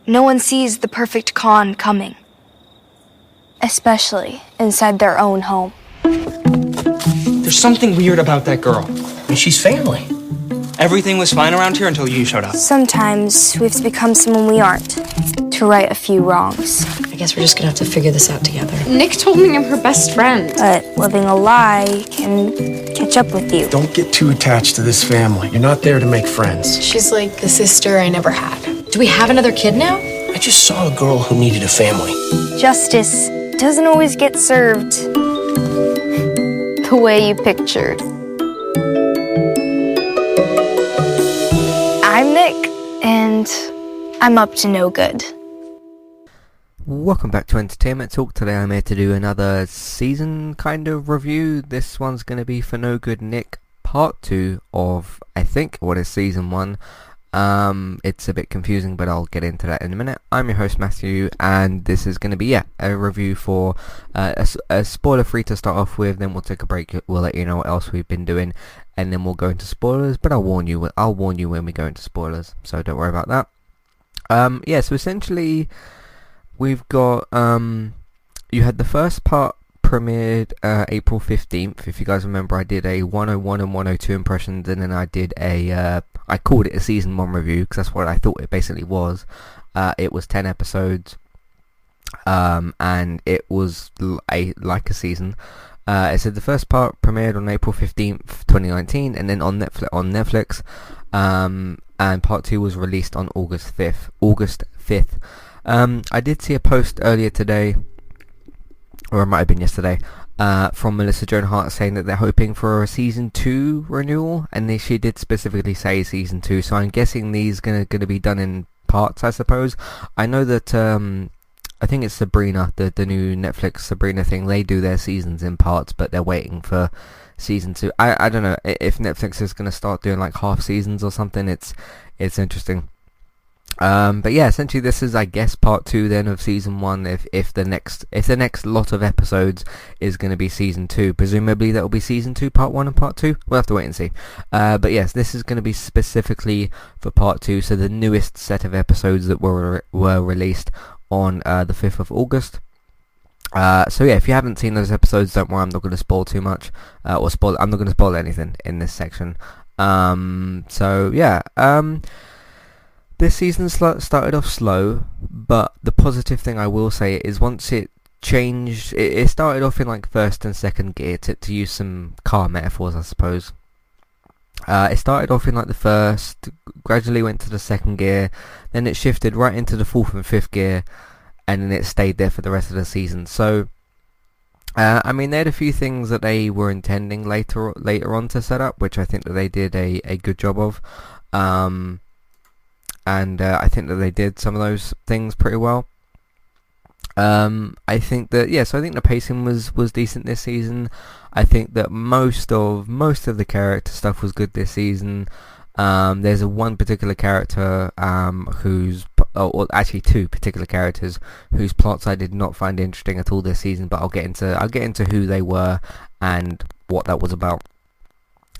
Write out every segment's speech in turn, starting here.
No one sees the perfect con coming. Especially inside their own home. There's something weird about that girl. And she's family. Everything was fine around here until you showed up. Sometimes we have to become someone we aren't to right a few wrongs. I guess we're just gonna have to figure this out together. Nick told me I'm her best friend. But living a lie can catch up with you. Don't get too attached to this family. You're not there to make friends. She's like the sister I never had. Do we have another kid now? I just saw a girl who needed a family. Justice doesn't always get served the way you pictured. I'm Nick, and I'm up to no good. Welcome back to Entertainment Talk. Today I'm here to do another season kind of review. This one's going to be For No Good Nick part 2 of, I think, what is season 1. It's a bit confusing, but I'll get into that in a minute. I'm your host Matthew, and this is going to be a review for a spoiler free to start off with. Then we'll take a break. We'll let you know what else we've been doing, and then we'll go into spoilers. But I'll warn you when we go into spoilers, so don't worry about that. So essentially we've got you had the first part premiered April 15th. If you guys remember, I did a 101 and 102 impressions, and then I did I called it a season 1 review because that's what I thought it basically was. It was 10 episodes, and it was like a season. It said the first part premiered on April 15th 2019, and then on Netflix, and part 2 was released on August 5th. I did see a post earlier today, or it might have been yesterday, from Melissa Joan Hart saying that they're hoping for a season 2 renewal, and she did specifically say season 2, so I'm guessing these gonna be done in parts, I suppose. I know that I think it's Sabrina, the new Netflix Sabrina thing, they do their seasons in parts, but they're waiting for season 2. I don't know if Netflix is gonna start doing like half seasons or something. It's interesting. But yeah, essentially this is, I guess, part 2 then of season 1. If the next lot of episodes is going to be season 2, presumably that will be season 2, part 1 and part 2. We'll have to wait and see. But yes, this is going to be specifically for part 2. So the newest set of episodes that were released on the 5th of August. So yeah, if you haven't seen those episodes, don't worry, I'm not going to spoil too much, I'm not going to spoil anything in this section. So yeah. This season started off slow, but the positive thing I will say is once it changed, it started off in like first and second gear, to use some car metaphors, I suppose. It started off in like the first, gradually went to the second gear, then it shifted right into the fourth and fifth gear, and then it stayed there for the rest of the season. So, I mean, they had a few things that they were intending later on to set up, which I think that they did a good job of. And I think that they did some of those things pretty well. I think that so I think the pacing was decent this season. I think that most of the character stuff was good this season. There's one particular character actually two particular characters whose plots I did not find interesting at all this season, but I'll get into who they were and what that was about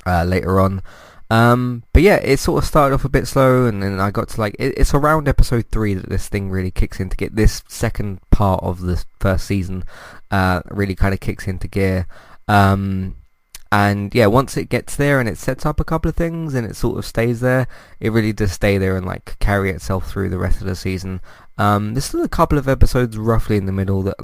later on. But yeah, it sort of started off a bit slow, and then I got to it's around episode 3 that this thing really kicks in to get this second part of the first season really kind of kicks into gear. And yeah, once it gets there and it sets up a couple of things and it sort of stays there, it really does stay there and like carry itself through the rest of the season. There's still a couple of episodes roughly in the middle that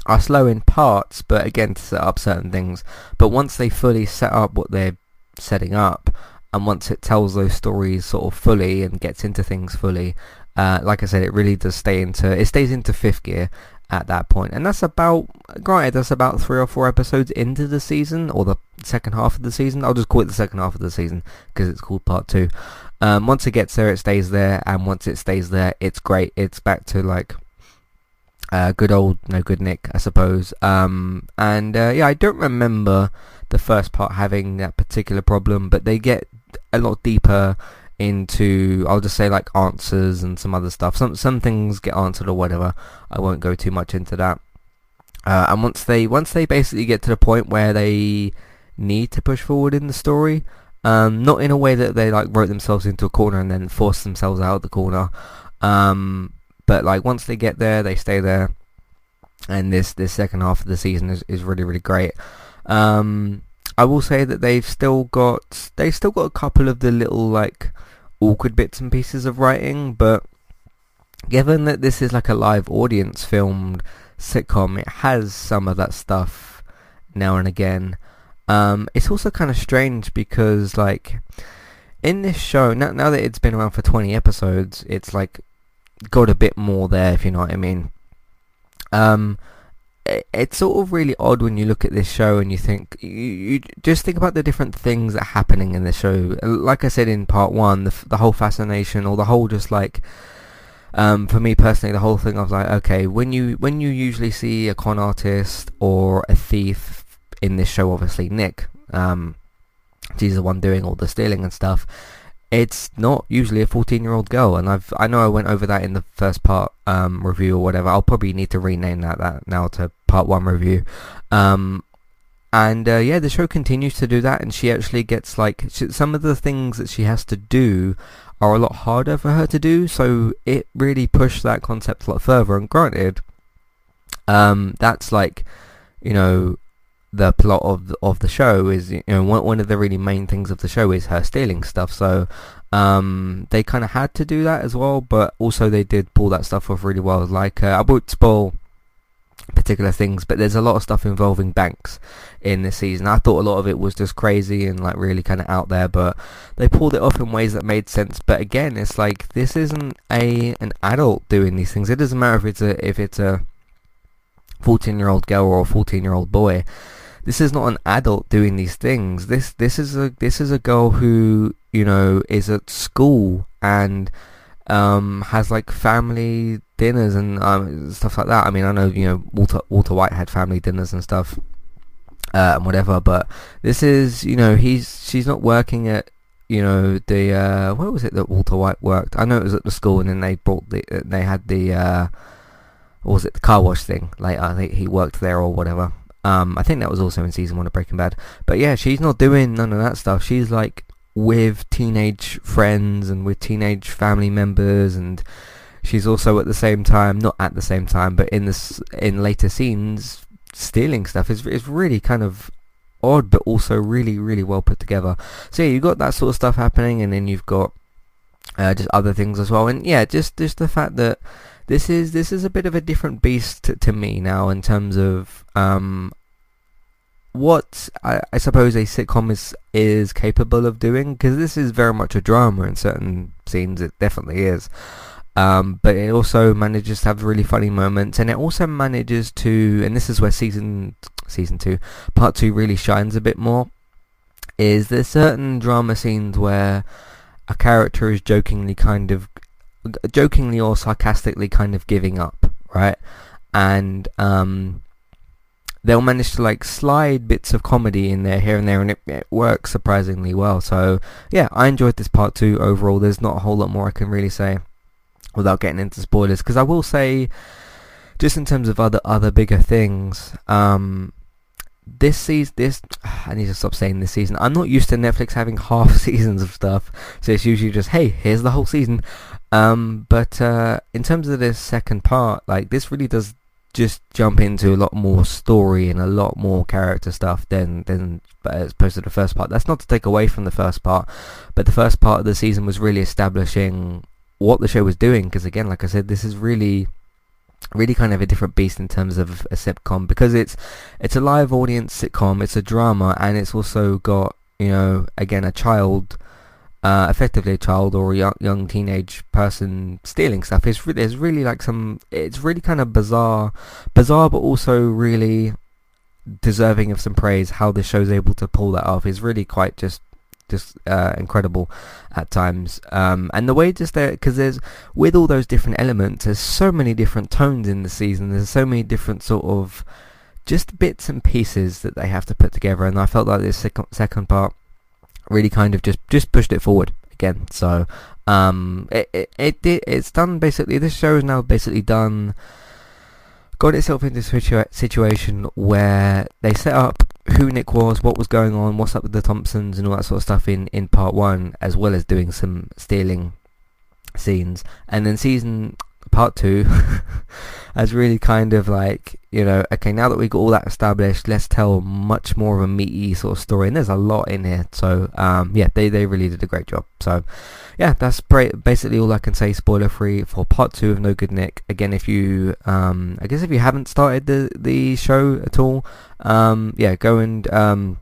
are slow in parts, but again, to set up certain things. But once they fully set up what they're setting up, and once it tells those stories sort of fully and gets into things fully, like I said, it really does stays into fifth gear at that point. And that's about 3 or 4 episodes into the season, or the second half of the season. I'll just call it the second half of the season because it's called part 2. Once it gets there, it stays there, and once it stays there, it's great. It's back to good old No Good Nick, I suppose. I don't remember the first part having that particular problem, but they get a lot deeper into, I'll just say, answers and some other stuff. Some things get answered or whatever. I won't go too much into that. And once they basically get to the point where they need to push forward in the story, not in a way that they wrote themselves into a corner and then forced themselves out of the corner. But like once they get there, they stay there, and this second half of the season is really, really great. I will say that they've still got a couple of the little like awkward bits and pieces of writing, but given that this is like a live audience filmed sitcom, it has some of that stuff now and again. It's also kind of strange because like in this show, now that it's been around for 20 episodes, it's like got a bit more there, if you know what I mean. It's sort of really odd when you look at this show and you think, you just think about the different things that are happening in the show. Like I said in part one, the whole fascination, or the whole just like, for me personally, the whole thing, I was like, okay, when you usually see a con artist or a thief in this show, obviously Nick, she's the one doing all the stealing and stuff, it's not usually a 14-year-old girl, and I know I went over that in the first part review or whatever. I'll probably need to rename that now to part one review. Yeah, the show continues to do that, and she actually gets like some of the things that she has to do are a lot harder for her to do, so it really pushed that concept a lot further. And granted, that's like, you know, the plot of the show is, you know, one of the really main things of the show is her stealing stuff, so they kind of had to do that as well, but also they did pull that stuff off really well. Like I won't spoil particular things, but there's a lot of stuff involving banks in this season. I thought a lot of it was just crazy and like really kind of out there, but they pulled it off in ways that made sense. But again, it's like, this isn't an adult doing these things. It doesn't matter if it's a 14-year-old girl or a 14-year-old boy. This is not an adult doing these things. This is a girl who, you know, is at school and has like family dinners and stuff like that. I mean, I know, you know, Walter White had family dinners and stuff and whatever, but this is, you know, she's not working at, you know, the where was it that Walter White worked? I know it was at the school, and then they had the what was it, the car wash thing. Like I think he worked there or whatever. I think that was also in season 1 of Breaking Bad. But yeah, she's not doing none of that stuff. She's like with teenage friends and with teenage family members, and she's also at the same time, not at the same time, but in later scenes, stealing stuff. Is really kind of odd, but also really, really well put together. So yeah, you've got that sort of stuff happening, and then you've got just other things as well. And yeah, just the fact that this is a bit of a different beast to me now, in terms of what I suppose a sitcom is capable of doing, because this is very much a drama in certain scenes. It definitely is, but it also manages to have really funny moments, and it also manages to, and this is where season 2 part 2 really shines a bit more, is there's certain drama scenes where a character is jokingly or sarcastically kind of giving up, right? And they'll manage to like slide bits of comedy in there here and there, and it works surprisingly well. So yeah, I enjoyed this part 2 overall. There's not a whole lot more I can really say without getting into spoilers, because I will say, just in terms of other bigger things, this I need to stop saying this season. I'm not used to Netflix having half seasons of stuff, so it's usually just, hey, here's the whole season. But in terms of this second part, like, this really does just jump into a lot more story and a lot more character stuff than as opposed to the first part. That's not to take away from the first part, but the first part of the season was really establishing what the show was doing, because again, like I said, this is really kind of a different beast in terms of a sitcom, because it's a live audience sitcom, it's a drama, and it's also got, you know, again, a child, effectively a child or a young teenage person stealing stuff. There's really like it's really kind of bizarre, but also really deserving of some praise. How this show's able to pull that off is really quite just incredible at times, and the way just there, because there's, with all those different elements, there's so many different tones in the season, there's so many different sort of just bits and pieces that they have to put together, and I felt like this second part really kind of just pushed it forward again. So it's done, basically. This show is now basically done, got itself into a situation where they set up who Nick was, what was going on, what's up with the Thompsons and all that sort of stuff in part 1, as well as doing some stealing scenes, and then season part 2 has really kind of like, okay, now that we got all that established, let's tell much more of a meaty sort of story, and there's a lot in here. So they really did a great job. So yeah, that's basically all I can say, spoiler free, for part 2 of No Good Nick. Again, if you I guess if you haven't started the show at all, go and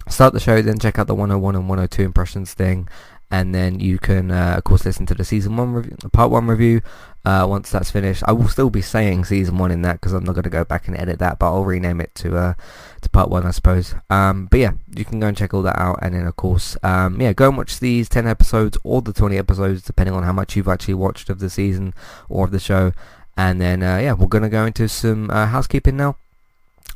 start the show, then check out the 101 and 102 impressions thing, and then you can of course listen to the season 1 review, part 1 review. Once that's finished, I will still be saying season 1 in that, because I'm not going to go back and edit that, but I'll rename it to part 1, I suppose. But yeah, you can go and check all that out, and then of course go and watch these 10 episodes or the 20 episodes, depending on how much you've actually watched of the season or of the show. And then we're going to go into some housekeeping now.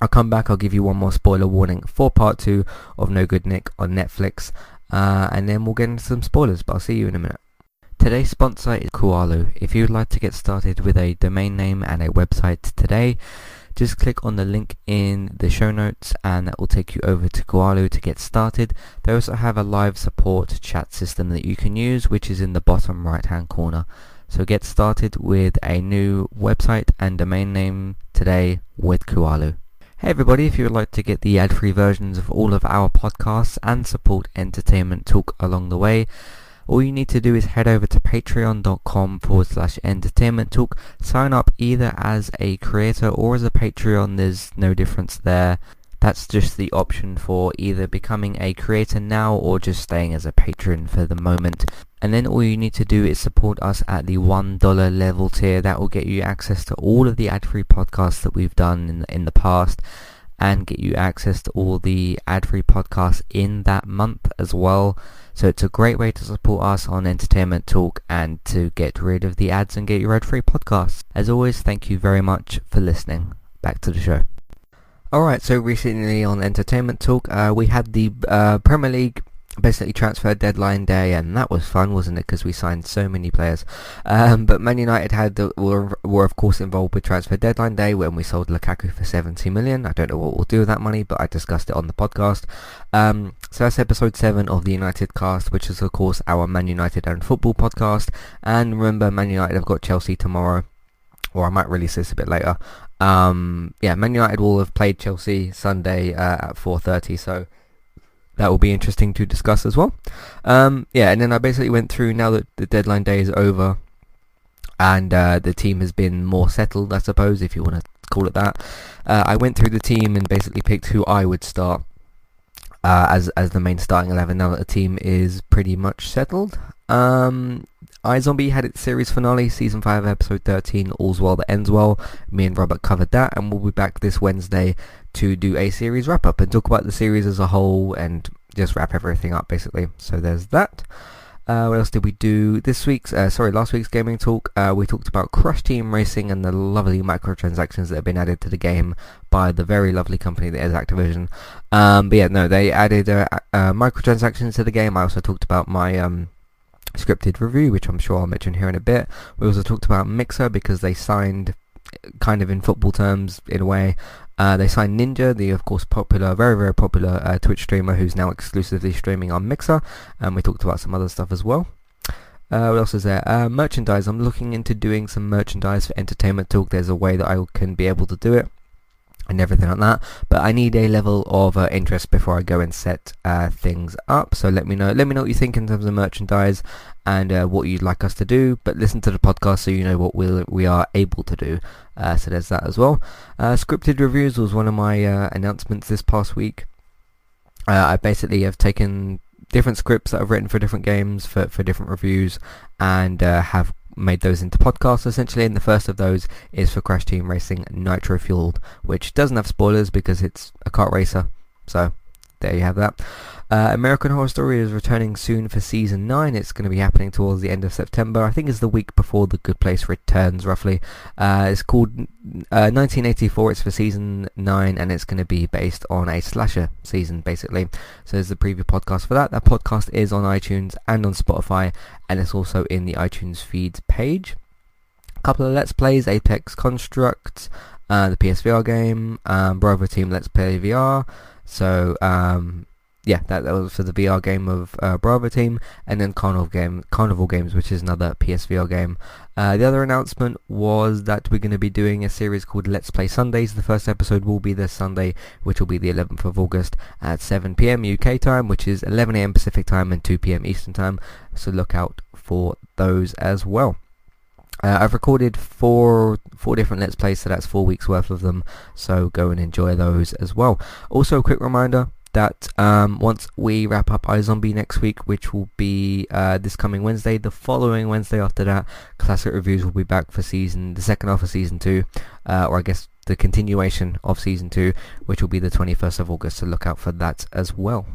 I'll come back, I'll give you one more spoiler warning for part 2 of No Good Nick on Netflix, and then we'll get into some spoilers, but I'll see you in a minute. Today's sponsor is Kualu. If you would like to get started with a domain name and a website today, just click on the link in the show notes, and that will take you over to Kualu to get started. They also have a live support chat system that you can use, which is in the bottom right hand corner. So get started with a new website and domain name today with Kualu. Hey everybody, if you would like to get the ad-free versions of all of our podcasts and support Entertainment Talk along the way, all you need to do is head over to patreon.com/entertainment talk. Sign up either as a creator or as a Patreon. There's no difference there. That's just the option for either becoming a creator now or just staying as a patron for the moment. And then all you need to do is support us at the $1 level tier. That will get you access to all of the ad-free podcasts that we've done in the past, and get you access to all the ad-free podcasts in that month as well. So it's a great way to support us on Entertainment Talk and to get rid of the ads and get your ad-free podcasts. As always, thank you very much for listening. Back to the show. Alright, so recently on Entertainment Talk, we had the Premier League basically transfer deadline day, and that was fun, wasn't it, because we signed so many players. But Man United were of course involved with transfer deadline day when we sold Lukaku for 70 million. I don't know what we'll do with that money, but I discussed it on the podcast. So that's episode 7 of the United Cast, which is of course our Man United and football podcast. And remember, Man United have got Chelsea tomorrow, or I might release this a bit later. Man United will have played Chelsea Sunday at 4:30, so that will be interesting to discuss as well. And then I basically went through, now that the deadline day is over and the team has been more settled, I suppose, if you want to call it that. I went through the team and basically picked who I would start as the main starting 11 now that the team is pretty much settled. iZombie had its series finale, season 5 episode 13, All's Well That Ends Well. Me and Robert covered that, and we'll be back this Wednesday to do a series wrap up and talk about the series as a whole and just wrap everything up basically. So there's that. What else did we do this week's last week's gaming talk? We talked about Crush Team Racing and the lovely microtransactions that have been added to the game by the very lovely company that is Activision. They added microtransactions to the game. I also talked about my scripted review, which I'm sure I'll mention here in a bit. We also talked about Mixer, because they signed, kind of in football terms in a way, they signed Ninja, the of course popular, very very popular Twitch streamer who's now exclusively streaming on Mixer, and we talked about some other stuff as well. What else is there? Merchandise. I'm looking into doing some merchandise for Entertainment Talk. There's a way that I can be able to do it and everything like that, but I need a level of interest before I go and set things up. So let me know what you think in terms of merchandise and what you'd like us to do, but listen to the podcast so you know what we are able to do. So there's that as well. Scripted reviews was one of my announcements this past week. I basically have taken different scripts that I've written for different games for different reviews, and have made those into podcasts essentially, and the first of those is for Crash Team Racing Nitro Fueled, which doesn't have spoilers because it's a kart racer. So there you have that. American Horror Story is returning soon for season 9. It's going to be happening towards the end of September. I think it's the week before The Good Place returns, roughly. It's called 1984. It's for season 9, and it's going to be based on a slasher season, basically. So there's the preview podcast for that. That podcast is on iTunes and on Spotify, and it's also in the iTunes feeds page. A couple of Let's Plays: Apex Construct, the PSVR game, Bravo Team Let's Play VR. So yeah, that was for the VR game of Bravo Team, and then Carnival Games, which is another PSVR game. The other announcement was that we're going to be doing a series called Let's Play Sundays. The first episode will be this Sunday, which will be the 11th of August at 7 p.m. UK time, which is 11 a.m. Pacific time and 2 p.m. Eastern time, so look out for those as well. I've recorded four different Let's Plays, so that's 4 weeks worth of them, so go and enjoy those as well. Also, a quick reminder that once we wrap up iZombie next week, which will be this coming Wednesday, the following Wednesday after that, Classic Reviews will be back for the second half of Season 2, or I guess the continuation of Season 2, which will be the 21st of August, so look out for that as well.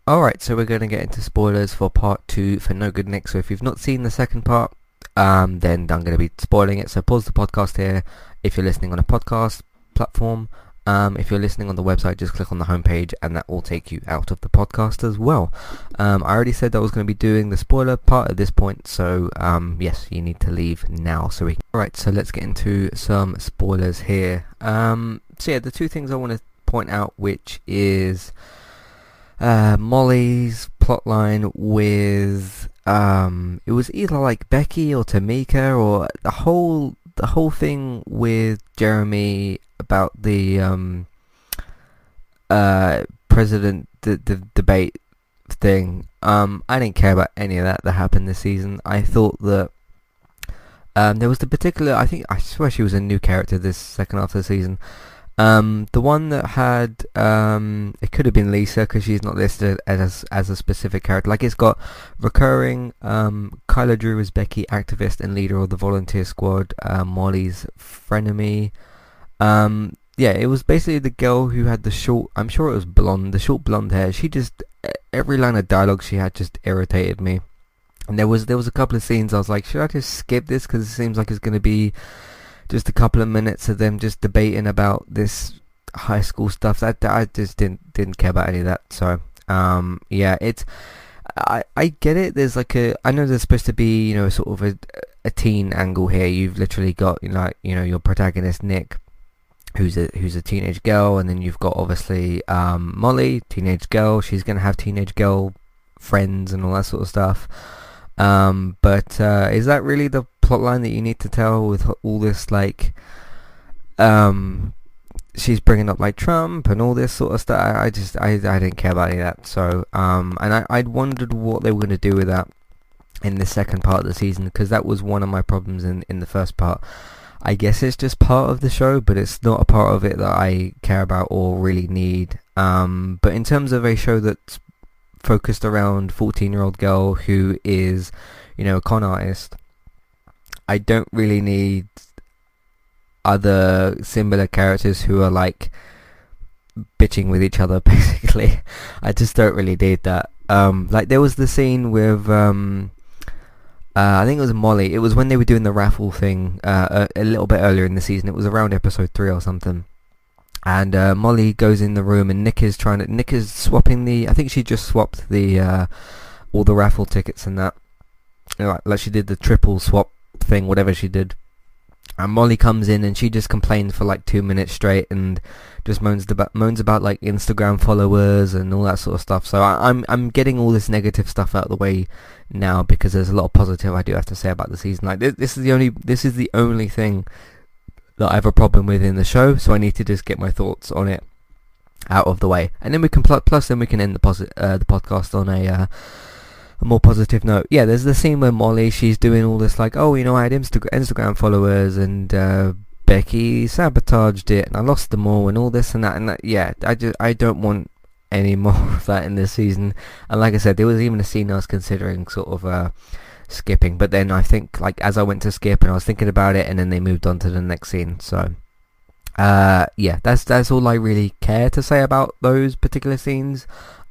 Alright, so we're going to get into spoilers for Part 2 for No Good Nick, so if you've not seen the second part, then I'm going to be spoiling it, so pause the podcast here if you're listening on a podcast platform. If you're listening on the website, just click on the homepage and that will take you out of the podcast as well. I already said that I was going to be doing the spoiler part at this point, so yes, you need to leave now so we can... Alright, so let's get into some spoilers here. So yeah, the two things I want to point out, which is Molly's plotline with it was either like Becky or Tamika, or the whole thing with Jeremy about the president debate thing. I didn't care about any of that happened this season. I thought that there was the particular, I swear she was a new character this second half of the season. The one that had, it could have been Lisa because she's not listed as a specific character. Like, it's got recurring, Kyla Drew is Becky, activist and leader of the volunteer squad, Molly's frenemy. Yeah, it was basically the girl who had the short, I'm sure it was blonde, the short blonde hair. She just, every line of dialogue she had just irritated me. And there was a couple of scenes I was like, should I just skip this because it seems like it's going to be just a couple of minutes of them just debating about this high school stuff. That I just didn't care about any of that. So yeah, it's I get it. There's like I know there's supposed to be, you know, sort of a teen angle here. You've literally got, you know, your protagonist Nick, who's a teenage girl, and then you've got obviously Molly, teenage girl. She's gonna have teenage girl friends and all that sort of stuff. But is that really the plotline that you need to tell with all this, like, she's bringing up like Trump and all this sort of stuff? I didn't care about any of that. So and I'd wondered what they were going to do with that in the second part of the season, because that was one of my problems in the first part. I guess it's just part of the show, but it's not a part of it that I care about or really need. But in terms of a show that's focused around 14-year-old girl who is, you know, a con artist, I don't really need other similar characters who are like bitching with each other, basically. I just don't really need that. Like, there was the scene with I think it was Molly. It was when they were doing the raffle thing a little bit earlier in the season. It was around episode 3 or something. And Molly goes in the room and Nick is swapping I think she just swapped all the raffle tickets and that. You know, like she did the triple swap thing, whatever she did. And Molly comes in and she just complains for like 2 minutes straight and just moans about like Instagram followers and all that sort of stuff. So I'm getting all this negative stuff out of the way now, because there's a lot of positive I do have to say about the season. Like, this is the only thing that I have a problem with in the show, so I need to just get my thoughts on it out of the way, and then we can then we can end the podcast on a more positive note. Yeah, there's the scene where Molly, she's doing all this like, oh, you know, I had Instagram followers and Becky sabotaged it and I lost them all and all this and that, and that. Yeah, I don't want any more of that in this season. And like I said, there was even a scene I was considering sort of skipping, but then I think, like, as I went to skip and I was thinking about it, and then they moved on to the next scene. So yeah, that's all I really care to say about those particular scenes.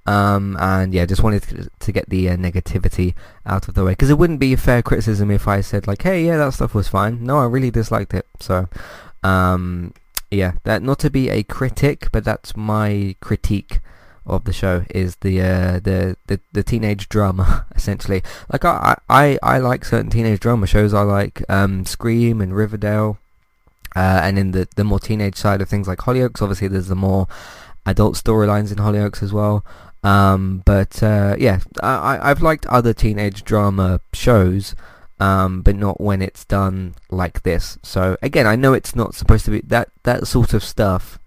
And yeah, just wanted to get the negativity out of the way, because it wouldn't be a fair criticism if I said like, hey, yeah, that stuff was fine. No, I really disliked it. So yeah, that, not to be a critic, but that's my critique of the show, is the teenage drama, essentially. Like, I like certain teenage drama shows. I like Scream and Riverdale, and in the more teenage side of things like Hollyoaks, obviously there's the more adult storylines in Hollyoaks as well. Yeah, I've liked other teenage drama shows, but not when it's done like this. So again, I know it's not supposed to be that sort of stuff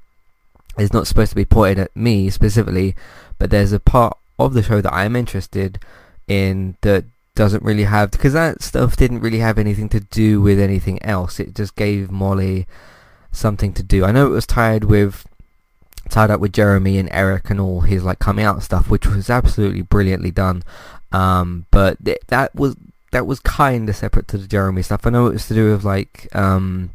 is not supposed to be pointed at me specifically, but there's a part of the show that I'm interested in that doesn't really have, because that stuff didn't really have anything to do with anything else. It just gave Molly something to do. I know it was tied up with Jeremy and Eric and all his like coming out stuff, which was absolutely brilliantly done. But that was kind of separate to the Jeremy stuff. I know it was to do with like the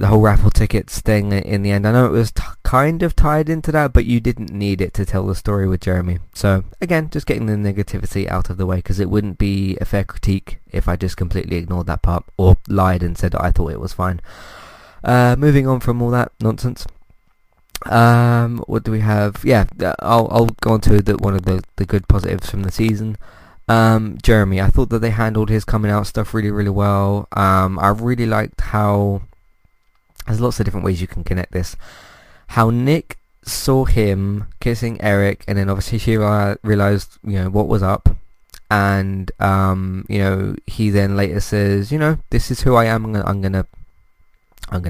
whole raffle tickets thing in the end. I know it was kind of tied into that, but you didn't need it to tell the story with Jeremy. So again, just getting the negativity out of the way, because it wouldn't be a fair critique if I just completely ignored that part or lied and said that I thought it was fine. Moving on from all that nonsense. What do we have? Yeah, I'll go on to one of the good positives from the season. Jeremy, I thought that they handled his coming out stuff really, really well. I really liked how there's lots of different ways you can connect this. How Nick saw him kissing Eric, and then obviously she realized, what was up, and he then later says, this is who I am. I'm gonna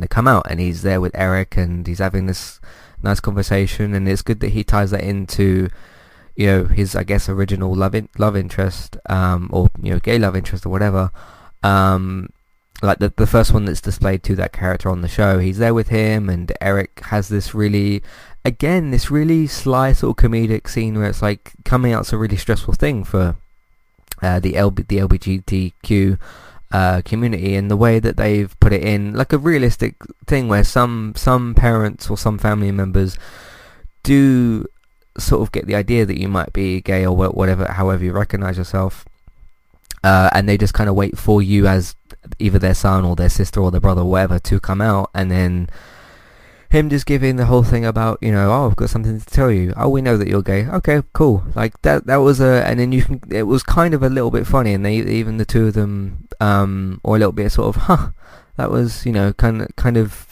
come out, and he's there with Eric, and he's having this nice conversation, and it's good that he ties that into his, I guess, original love interest, or gay love interest or whatever, like the first one that's displayed to that character on the show. He's there with him, and Eric has this really sly sort of comedic scene where it's like coming out's a really stressful thing for the LGBTQ community, and the way that they've put it in like a realistic thing where some parents or some family members do sort of get the idea that you might be gay or whatever, however you recognize yourself, and they just kind of wait for you as either their son or their sister or their brother or whatever to come out, and then him just giving the whole thing about, I've got something to tell you. Oh, we know that you're gay. Okay, cool. Like that was and then it was kind of a little bit funny, and even the two of them, or a little bit sort of, that was, kind of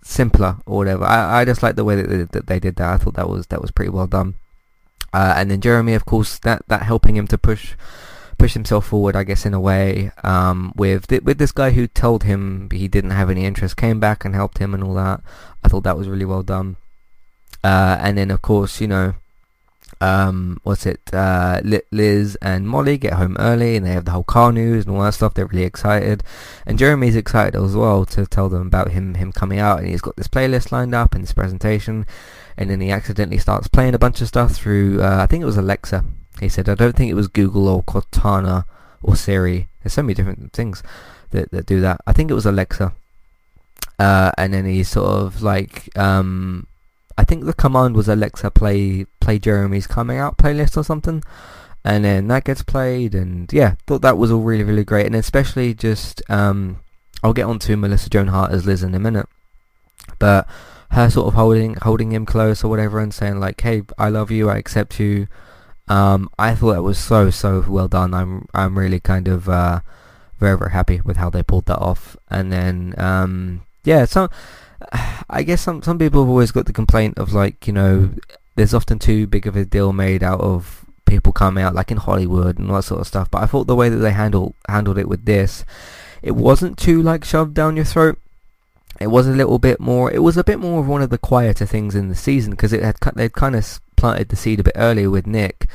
simpler or whatever. I just like the way that they did that. I thought that was pretty well done. And then Jeremy, of course, that helping him to push himself forward, I guess, in a way, with this guy who told him he didn't have any interest, came back and helped him and all that. I thought that was really well done. And then, of course, Liz and Molly get home early, and they have the whole car news and all that stuff. They're really excited, and Jeremy's excited as well to tell them about him coming out, and he's got this playlist lined up and this presentation, and then he accidentally starts playing a bunch of stuff through, I think it was Alexa. He said, I don't think it was Google or Cortana or Siri. There's so many different things that do that. I think it was Alexa. And then he sort of like, I think the command was Alexa play Jeremy's coming out playlist or something. And then that gets played, and yeah, thought that was all really, really great. And especially just, I'll get on to Melissa Joan Hart as Liz in a minute. But her sort of holding him close or whatever and saying like, hey, I love you, I accept you. I thought that was so well done. I'm really kind of very, very happy with how they pulled that off. And then I guess some people have always got the complaint of like, there's often too big of a deal made out of people coming out, like in Hollywood and all that sort of stuff. But I thought the way that they handled it with this, it wasn't too like shoved down your throat. It was a bit more of one of the quieter things in the season, because they'd kind of planted the seed a bit earlier with Nick,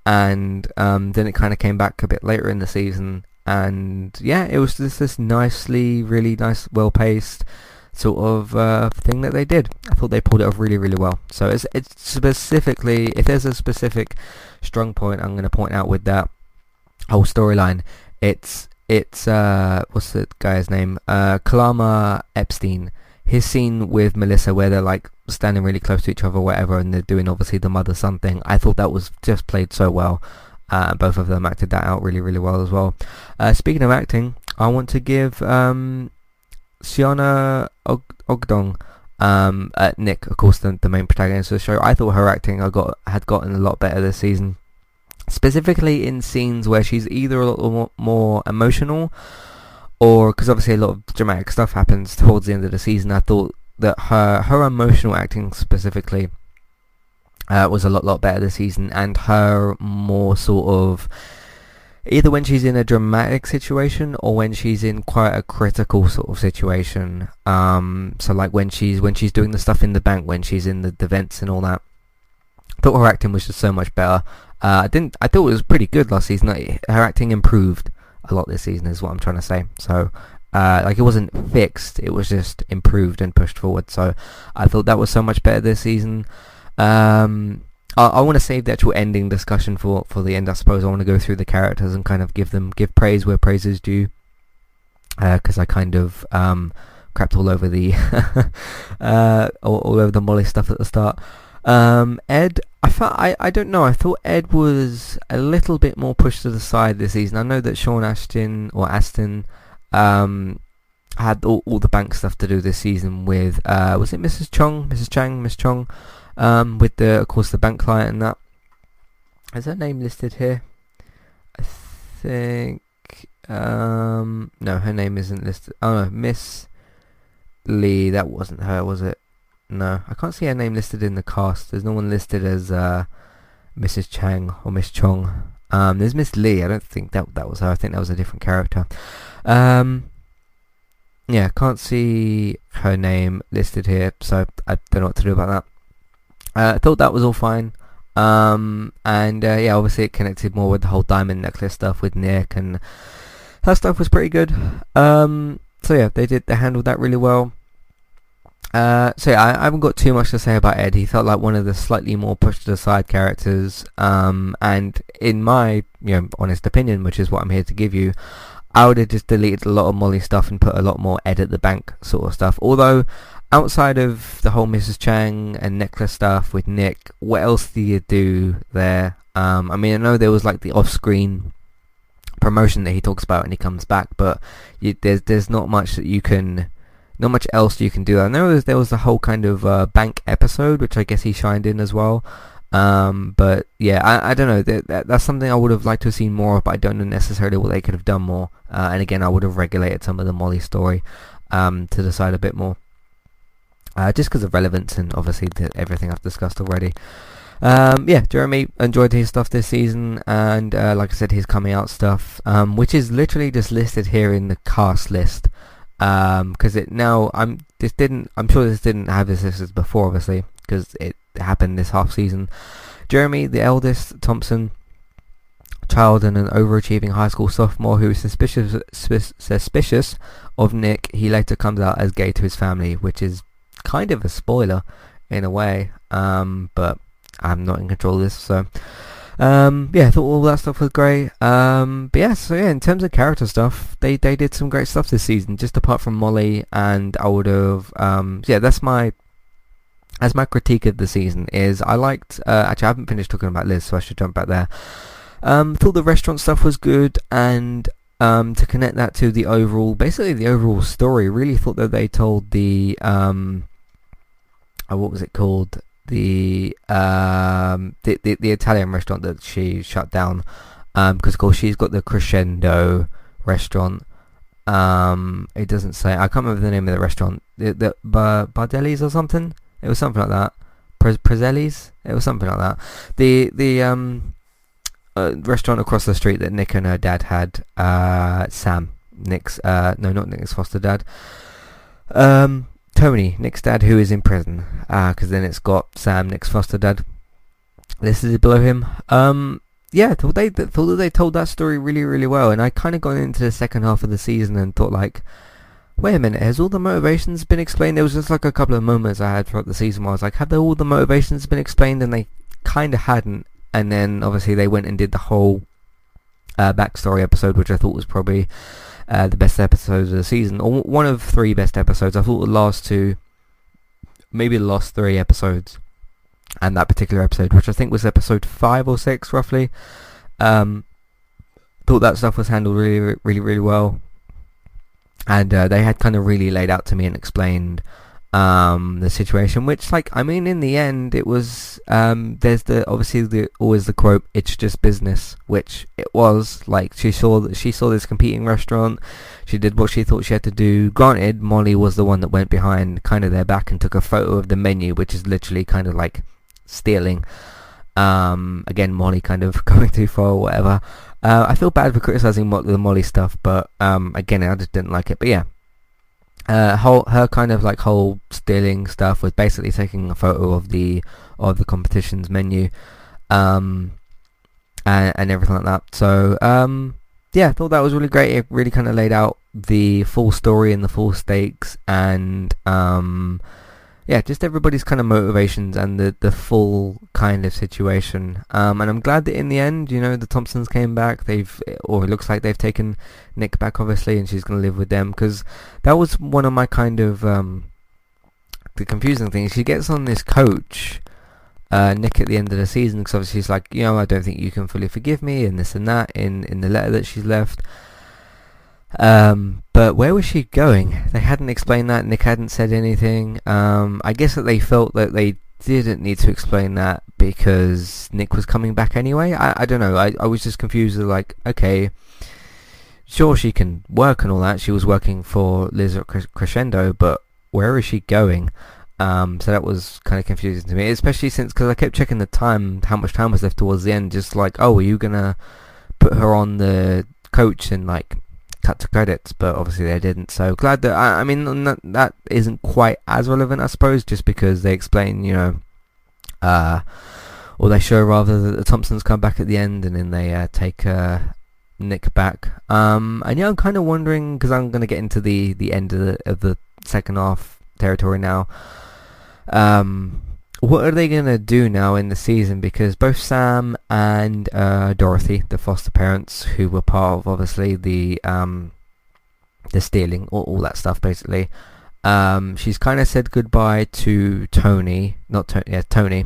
and then it kind of came back a bit later in the season, and yeah, it was just this really nice, well-paced sort of thing that they did. I thought they pulled it off really, really well. So it's specifically, if there's a specific strong point I'm going to point out with that whole storyline, it's what's the guy's name? Kalama Epstein. His scene with Melissa where they're like standing really close to each other or whatever, and they're doing obviously the mother-son thing. I thought that was just played so well. Both of them acted that out really, really well as well. Speaking of acting, I want to give Siona Ogdong, Nick, of course, the main protagonist of the show. I thought her acting had gotten a lot better this season. Specifically in scenes where she's either a little more emotional, or because obviously a lot of dramatic stuff happens towards the end of the season. I thought that her emotional acting specifically was a lot better this season, and her more sort of either when she's in a dramatic situation or when she's in quite a critical sort of situation. So like when she's doing the stuff in the bank, when she's in the vents and all that. I thought her acting was just so much better. I thought it was pretty good last season. Her acting improved a lot this season, is what I'm trying to say. So like it wasn't fixed, it was just improved and pushed forward. So I thought that was so much better this season. I want to save the actual ending discussion for the end, I suppose. I want to go through the characters and kind of give praise where praise is due, because I kind of crapped all over the all over the Molly stuff at the start. Ed, I don't know, I thought Ed was a little bit more pushed to the side this season. I know that Sean Astin had all the bank stuff to do this season with was it Miss Chong, with of course the bank client and that. Is her name listed here? I think no, her name isn't listed. Oh no, Miss Lee, that wasn't her, was it? No, I can't see her name listed in the cast. There's no one listed as Mrs. Chang or Miss Chong. There's Miss Lee. I don't think that was her. I think that was a different character. Yeah, can't see her name listed here, so I don't know what to do about that. I thought that was all fine. And yeah, obviously it connected more with the whole diamond necklace stuff with Nick, and that stuff was pretty good. So yeah, they handled that really well. So yeah, I haven't got too much to say about Ed. He felt like one of the slightly more pushed to the side characters, and in my honest opinion, which is what I'm here to give you, I would have just deleted a lot of Molly stuff and put a lot more Ed at the bank sort of stuff. Although outside of the whole Mrs. Chang and necklace stuff with Nick, what else do you do there? I mean, I know there was like the off-screen promotion that he talks about when he comes back, but there's not much that you can. Not much else you can do. I know there was the whole kind of bank episode, which I guess he shined in as well. But yeah, I don't know. That's something I would have liked to have seen more of, but I don't know necessarily what they could have done more. And again, I would have regulated some of the Molly story to the side a bit more. Just because of relevance and obviously everything I've discussed already. Yeah, Jeremy enjoyed his stuff this season, and like I said, his coming out stuff, which is literally just listed here in the cast list. Because I'm sure this didn't have this listed before, obviously, because it happened this half season. Jeremy, the eldest Thompson child and an overachieving high school sophomore who is suspicious of Nick, he later comes out as gay to his family, which is kind of a spoiler in a way, but I'm not in control of this, so yeah, I thought all that stuff was great. But yeah, so yeah, in terms of character stuff, they did some great stuff this season, just apart from Molly, and I would have yeah, that's my critique of the season. Is I liked actually I haven't finished talking about Liz, so I should jump back there. Thought the restaurant stuff was good, and to connect that to the overall story, really thought that they told the what was it called? The Italian restaurant that she shut down, because of course she's got the Crescendo restaurant. It doesn't say, I can't remember the name of the restaurant, the Bardelli's or something. It was something like that. Prezzelli's. It was something like that. The restaurant across the street that Nick and her dad had, Sam, Nick's no, not Nick's foster dad. Tony, Nick's dad, who is in prison, because then it's got Sam, Nick's foster dad, listed below him. Yeah, I thought that they told that story really, really well, and I kind of got into the second half of the season and thought like, wait a minute, has all the motivations been explained? There was just like a couple of moments I had throughout the season where I was like, have all the motivations been explained? And they kind of hadn't, and then obviously they went and did the whole backstory episode, which I thought was probably the best episodes of the season, or one of 3 best episodes. I thought the last 2, maybe the last 3 episodes, and that particular episode, which I think was episode 5 or 6 roughly, thought that stuff was handled really, really, really well, and they had kind of really laid out to me and explained the situation, which, like, I mean, in the end, it was there's always the quote, "It's just business," which it was. Like, she saw this competing restaurant, she did what she thought she had to do. Granted, Molly was the one that went behind kind of their back and took a photo of the menu, which is literally kind of like stealing. Again, Molly kind of going too far or whatever. I feel bad for criticizing the Molly stuff, but again, I just didn't like it. But yeah, her kind of like whole stealing stuff was basically taking a photo of the competition's menu, and everything like that. So yeah, I thought that was really great. It really kind of laid out the full story and the full stakes, and yeah, just everybody's kind of motivations and the full kind of situation. And I'm glad that in the end, you know, the Thompsons came back. It looks like they've taken Nick back, obviously, and she's going to live with them, because that was one of my kind of the confusing things. She gets on this coach, Nick, at the end of the season, because obviously she's like, you know, I don't think you can fully forgive me, and this and that in the letter that she's left. But where was she going? They hadn't explained that. Nick hadn't said anything. I guess that they felt that they didn't need to explain that because Nick was coming back anyway. I don't know. I was just confused. Like, okay, sure, she can work and all that. She was working for Liz at Crescendo, but where is she going? So that was kind of confusing to me, especially because I kept checking the time, how much time was left towards the end, just like, oh, are you gonna put her on the coach and like cut to credits? But obviously they didn't. So glad that I mean that isn't quite as relevant, I suppose, just because they explain, you know, or they show rather that the Thompsons come back at the end, and then they take Nick back. And yeah, I'm kind of wondering, because I'm going to get into the end of the second half territory now. What are they going to do now in the season? Because both Sam and Dorothy, the foster parents, who were part of obviously the stealing, all that stuff basically, she's kind of said goodbye to Tony. Tony.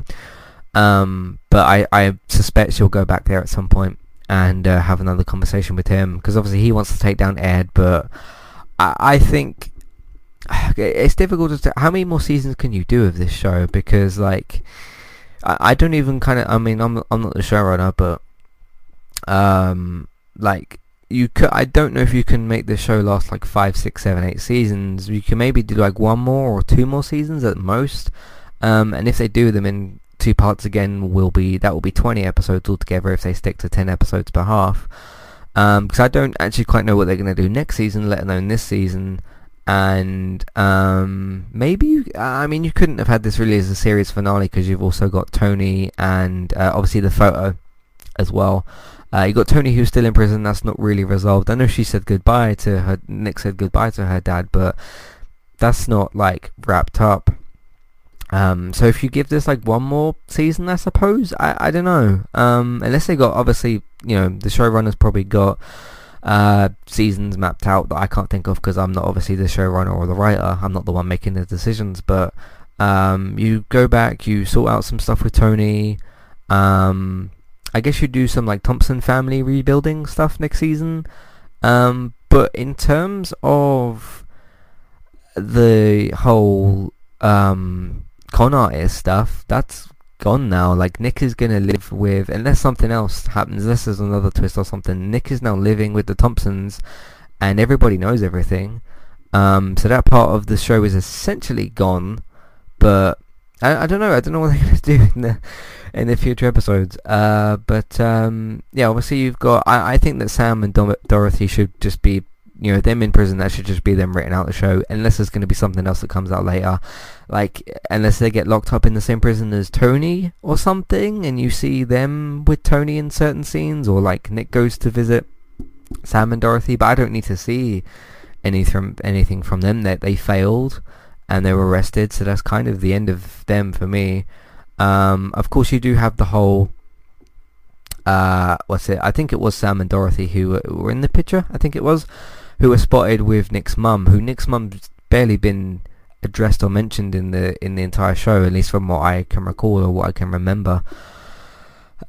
But I suspect she'll go back there at some point and have another conversation with him, because obviously he wants to take down Ed. But I think it's difficult to say. How many more seasons can you do of this show? Because like I don't even kind of, I mean, I'm not the showrunner, but like you could, I don't know if you can make this show last like 5, 6, 7, 8 seasons. You can maybe do like 1 more or 2 more seasons at most, and if they do them in 2 parts again, that will be 20 episodes altogether if they stick to 10 episodes per half. Because I don't actually quite know what they're going to do next season, let alone this season. And maybe you couldn't have had this really as a series finale, because you've also got Tony and obviously the photo as well. You got Tony, who's still in prison. That's not really resolved. I know she said goodbye to her. Nick said goodbye to her dad, but that's not like wrapped up. So if you give this like 1 more season, I suppose, I don't know. Unless they got, obviously, you know, the showrunner's probably got seasons mapped out that I can't think of, because I'm not obviously the showrunner or the writer. I'm not the one making the decisions. But you go back, you sort out some stuff with Tony. I guess you do some like Thompson family rebuilding stuff next season. But in terms of the whole con artist stuff, that's gone now. Like, Nick is gonna live with, unless something else happens, unless there's another twist or something, Nick is now living with the Thompsons, and everybody knows everything. So that part of the show is essentially gone. But I don't know what they're gonna do in the future episodes. But yeah, obviously you've got, I think that Sam and Dorothy should just be, you know, them in prison, that should just be them written out the show, unless there's going to be something else that comes out later, like unless they get locked up in the same prison as Tony or something, and you see them with Tony in certain scenes, or like Nick goes to visit Sam and Dorothy. But I don't need to see anything from them. That they failed and they were arrested, so that's kind of the end of them for me. Of course you do have the whole I think it was Sam and Dorothy who were in the picture, I think it was, who were spotted with Nick's mum, who Nick's mum's barely been addressed or mentioned in the entire show, at least from what I can recall or what I can remember.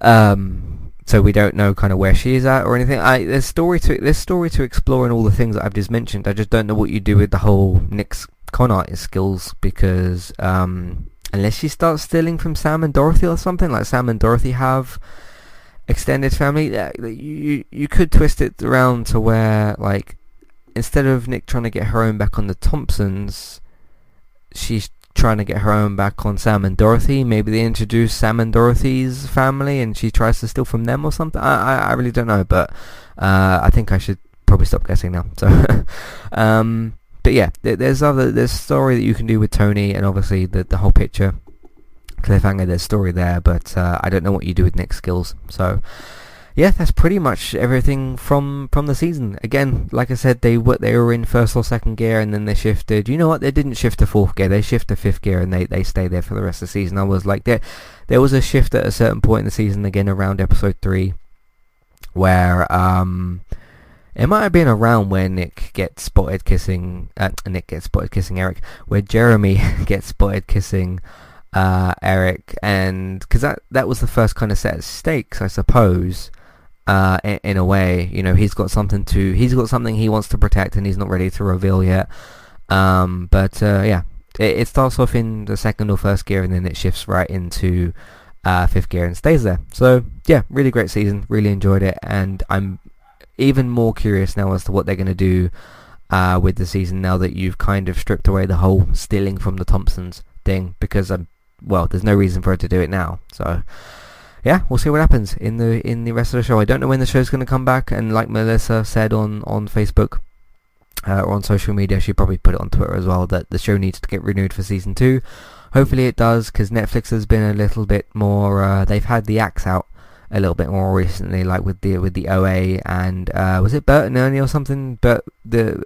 So we don't know kind of where she is at or anything. There's story to explore in all the things that I've just mentioned. I just don't know what you do with the whole Nick's con artist skills, because unless she starts stealing from Sam and Dorothy or something, like Sam and Dorothy have extended family, you could twist it around to where, like, instead of Nick trying to get her own back on the Thompsons, she's trying to get her own back on Sam and Dorothy. Maybe they introduce Sam and Dorothy's family and she tries to steal from them or something. I really don't know, but I think I should probably stop guessing now. So, but yeah, there's story that you can do with Tony, and obviously the whole picture cliffhanger. There's story there, but I don't know what you do with Nick's skills. So yeah, that's pretty much everything from the season. Again, like I said, they were in first or second gear, and then they shifted. You know what? They didn't shift to fourth gear. They shift to fifth gear, and they stay there for the rest of the season. I was like, there was a shift at a certain point in the season, again around episode 3, where it might have been around where Nick gets spotted kissing Eric, where Jeremy gets spotted kissing Eric, and because that was the first kind of set of stakes, I suppose. In a way, you know, he's got something he wants to protect, and he's not ready to reveal yet. But yeah, it starts off in the second or first gear, and then it shifts right into fifth gear and stays there. So yeah, really great season, really enjoyed it, and I'm even more curious now as to what they're going to do with the season now that you've kind of stripped away the whole stealing from the Thompsons thing, because there's no reason for her to do it now. So yeah, we'll see what happens in the rest of the show. I don't know when the show's going to come back, and like Melissa said on Facebook or on social media, she probably put it on Twitter as well, that the show needs to get renewed for season 2. Hopefully it does, because Netflix has been a little bit more, they've had the axe out a little bit more recently, like with the OA and was it Bert and Ernie or something? But the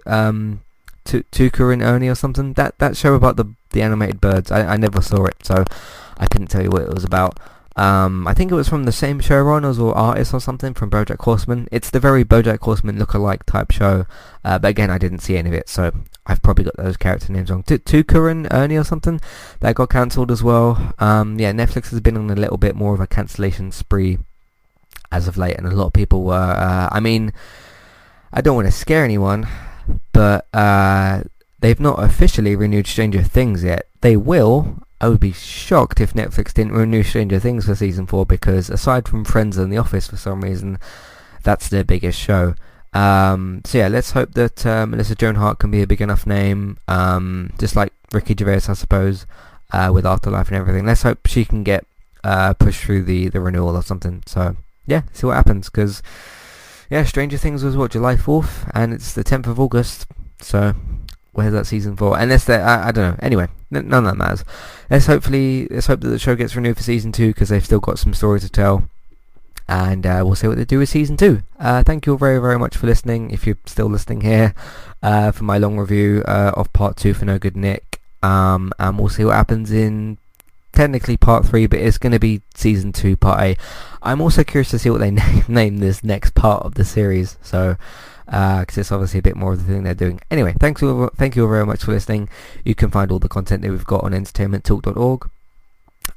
Tuca and Ernie or something, that show about the animated birds. I never saw it, so I couldn't tell you what it was about. I think it was from the same showrunners or artists or something from BoJack Horseman. It's the very BoJack Horseman look-alike type show, but again, I didn't see any of it, so I've probably got those character names wrong. Tuca and Ernie or something, that got cancelled as well. Yeah, Netflix has been on a little bit more of a cancellation spree as of late, and a lot of people were, I mean, I don't want to scare anyone, but they've not officially renewed Stranger Things yet. They will. I would be shocked if Netflix didn't renew Stranger Things for season 4, because aside from Friends and The Office, for some reason, that's their biggest show. So yeah, let's hope that Melissa Joan Hart can be a big enough name, just like Ricky Gervais, I suppose, with Afterlife and everything. Let's hope she can get pushed through the renewal or something. So yeah, see what happens, because yeah, Stranger Things was July 4th, and it's the 10th of August, so where's that season 4? Unless I don't know. Anyway, none of that matters. Let's hope that the show gets renewed for season 2, because they've still got some story to tell, and we'll see what they do with season 2. Thank you all very, very much for listening, if you're still listening here, for my long review of part 2 for No Good Nick, and we'll see what happens in technically part 3, but it's going to be season 2 part A. I'm also curious to see what they name this next part of the series, so because it's obviously a bit more of the thing they're doing. Anyway, thank you all very much for listening. You can find all the content that we've got on entertainmenttalk.org,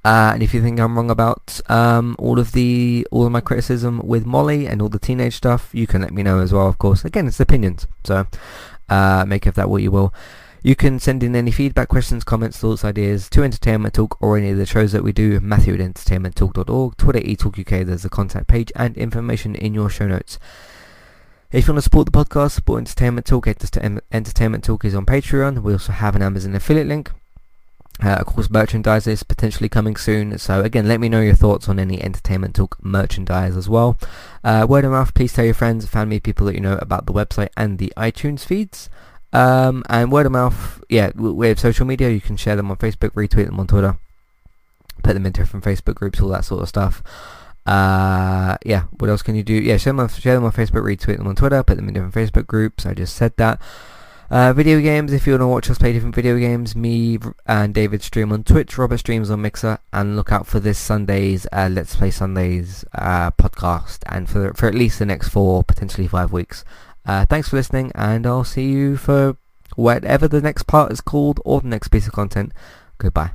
and if you think I'm wrong about all of my criticism with Molly and all the teenage stuff, you can let me know as well, of course. Again, it's opinions, so make of that what you will. You can send in any feedback, questions, comments, thoughts, ideas to Entertainment Talk or any of the shows that we do. Matthew at entertainmenttalk.org, Twitter eTalkUK, there's a contact page and information in your show notes. If you want to support the podcast, support Entertainment Talk, Entertainment Talk is on Patreon. We also have an Amazon affiliate link. Of course, merchandise is potentially coming soon, so again, let me know your thoughts on any Entertainment Talk merchandise as well. Word of mouth, please tell your friends, family, people that you know about the website and the iTunes feeds. And word of mouth, yeah, we have social media. You can share them on Facebook, retweet them on Twitter, put them in different Facebook groups, all that sort of stuff. Yeah, what else can you do? Yeah, share them on Facebook, retweet them on Twitter, put them in different Facebook groups. I just said that. Video games, if you want to watch us play different video games, me and David stream on Twitch, Robert streams on Mixer, and look out for this Sunday's Let's Play Sundays podcast, and for at least the next 4, potentially 5 weeks. Thanks for listening, and I'll see you for whatever the next part is called, or the next piece of content. Goodbye.